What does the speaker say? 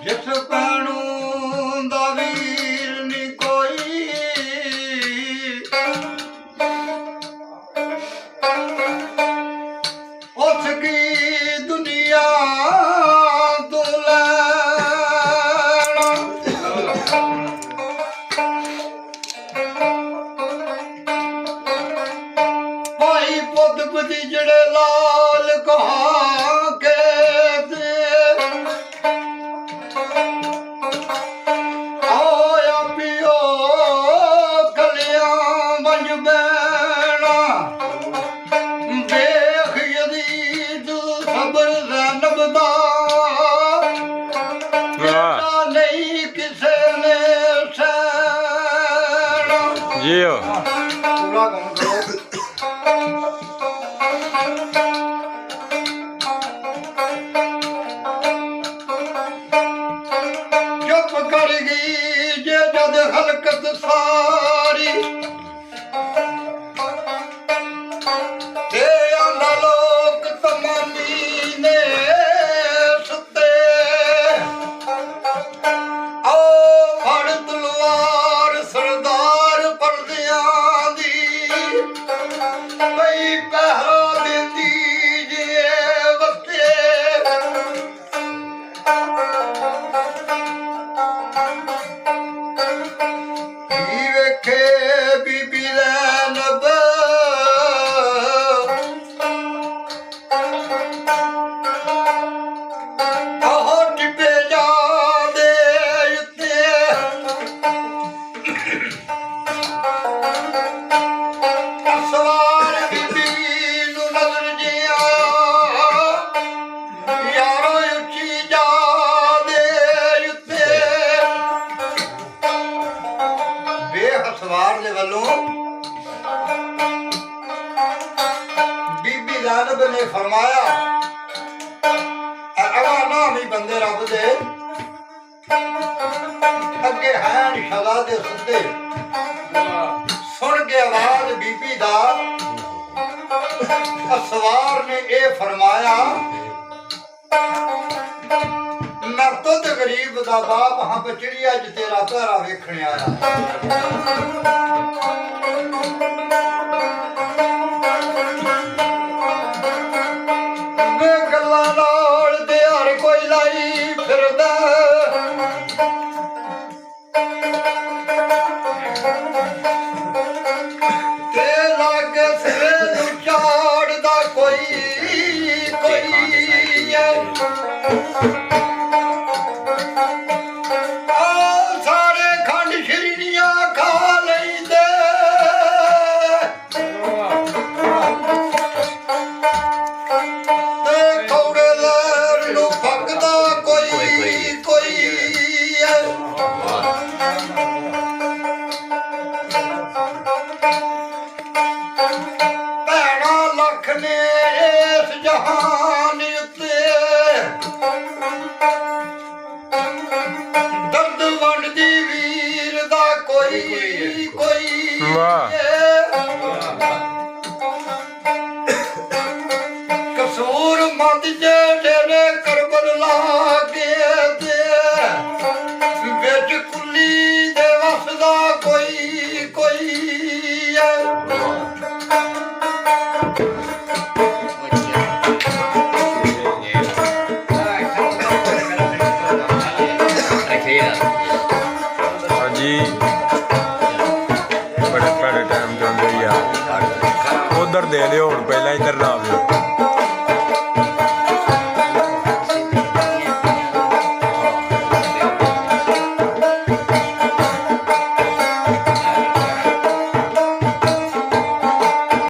ਜਿਸ ਭੈਣੂ ਦਾ ਵੀਰ ਨੀ ਕੋਈ ਉਸ ਕੀ ਦੁਨੀਆ ਤੋਂ ਲੈਣਾ ਭਾਈ ਪੁੱਤ ਭਤੀਜੜੇ ਲਾਲ ਕਹਾ ਕੇ ਆਇਆ ਪਿਓ ਕਲਿਆਂ ਵੰਜ ਬੈਣਾ ਵੇਖ ਯਦੀਦ ਸਬਰ ਜ਼ੈਨਬ ਦਾ ਜਿੱਤਾ ਨਹੀਂ ਕਿਸੇ ਨੇ ਸਹਿਣਾ ਜੀਓ ਪੂਰਾ ਗਾਉਂ ਕਰੋ ਚੁੱਪ ਕਰ ਗਈ ਜੇ ਜਦ ਹਲਕਤ ਸਾਰੀ ਤੇ ਆਂਦਾ ਲੋਕ ਤਮਾਮੀ ਨੇ ਸੁੱਤੇ ਆਓ ਫੜ ਤਲਵਾਰ ਸਰਦਾਰ ਪਰਦਿਆਂ ਦੀ ਪਈ ਪਹਿਰਾ ਦਿੰਦੀ ਜੇ ਵਸਤੇ ਕੀ ਵੇਖੇ ਬੀਬੀ ਜ਼ੈਨਬ ਆਹ ਟਿੱਪੇ ਜਾਂਦੇ ਉੱਤੇ ਸਵਾਰ ਬੀਬੀ ਨੂੰ ਨਜ਼ਰ ਜਿਆ ਯਾਰੋ ਉੱਚੀ ਜਾਂਦੇ ਉੱਤੇ ਬੇਹਸਵਾਰ ਦੇ ਵੱਲੋਂ ਬੀਬੀ ਜ਼ੈਨਬ ਨੇ ਫਰਮਾਇਆ ਅਗਾ ਨਾਮੀ ਬੰਦੇ ਰੱਬ ਦੇ ਅੱਗੇ ਹੈਨ ਸ਼ਗਾ ਦੇ ਸੁੱਤੇ ਸੁਣ ਕੇ ਆਵਾਜ਼ ਬੀਬੀ ਦਾ ਅਸਵਾਰ ਨੇ ਇਹ ਫਰਮਾਇਆ ਮੈਂ ਤੁਧ ਗਰੀਬ ਦਾ ਬਾਪ ਹਾਂ ਬਚੜੀ ਅੱਜ ਤੇਰਾ ਘਰਾ ਵੇਖਣ ਆਇਆ ਵੇ ਗੱਲਾਂ ਨਾਲ ਤੇ ਹਰ ਕੋਈ ਲਾਈ ਫਿਰਦਾ ਤੇ ਲਾਗੇ ਸਿਰੇ ਨੂੰ ਝਾੜਦਾ ਕੋਈ ਸਾਰੇ ਖੰਡ ਸ਼ਰੀਨੀਆਂ ਖਾ ਲੈਂਦੇ ਤੇ ਕੌੜੇ ਲਹਿਰ ਨੂੰ ਫੱਕਦਾ ਕੋਈ ਭੈਣਾ ਲੱਖ ਨੇ ਇਸ ਜਹਾਨ ਉੱਤੇ ਦਰਦ ਵੰਡਦੀ ਵੀਰ ਦਾ ਕੋਈ ਕਸੂਰ ਮਤ ਜਿਹੜੇ ਕਰਬਲ ਲਾਗੇ ਤੇ ਵਿੱਚ ਕੁੱਲੀ ਦੇ ਵਸਦਾ ਕੋਈ ਹਾਂਜੀ ਬੜੇ ਭੈੜੇ ਟਾਈਮ ਜਾਂਦੇ ਯਾਰ ਉਧਰ ਦੇ ਲਿਓ ਹੁਣ ਪਹਿਲਾਂ ਇੱਧਰ ਨਾ